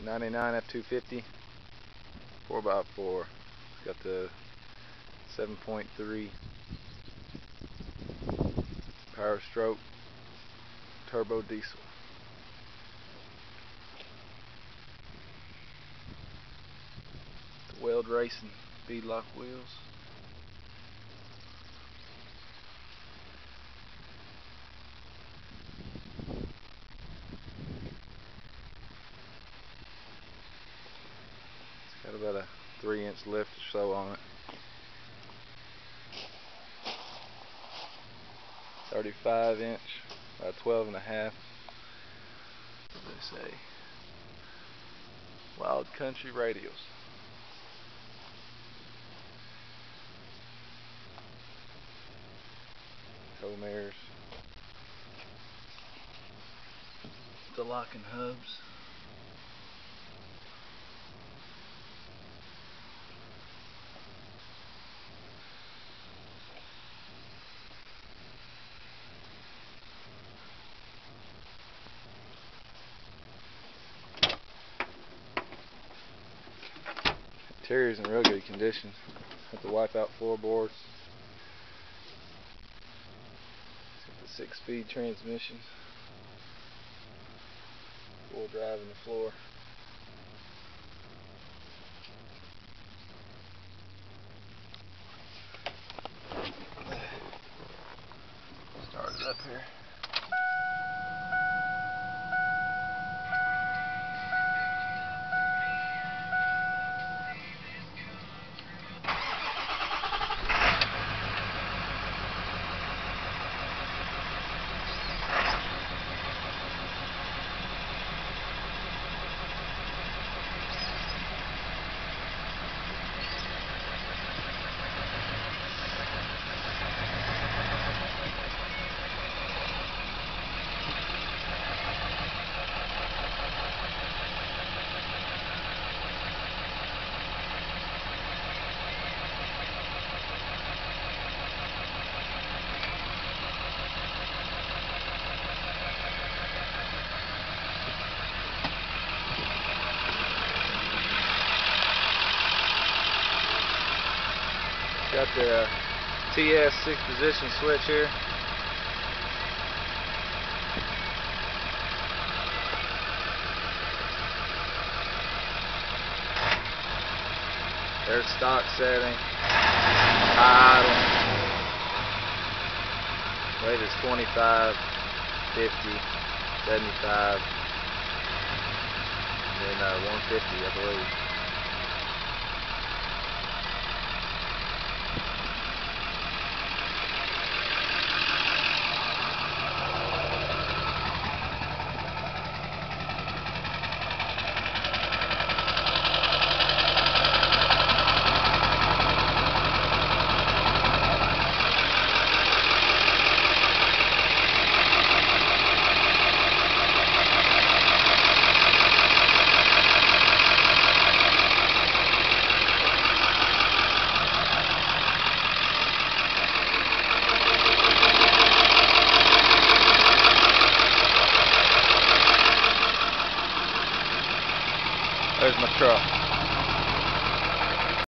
'99 F250 4x4. It's got the 7.3 Powerstroke turbo diesel. The Weld Racing beadlock wheels. It's got about a 3-inch lift or so on it. 35-inch, about 12.5. What do they say? Wild country radials. Tow mirrors. The locking hubs. Interior's in real good condition. Got the wipeout floorboards. It's got the 6-speed transmission. Full drive in the floor. Start it up here. Got the TS 6-position switch here. There's stock setting. Idle. Weight is 25, 50, 75, and then 150, I believe. There's my truck.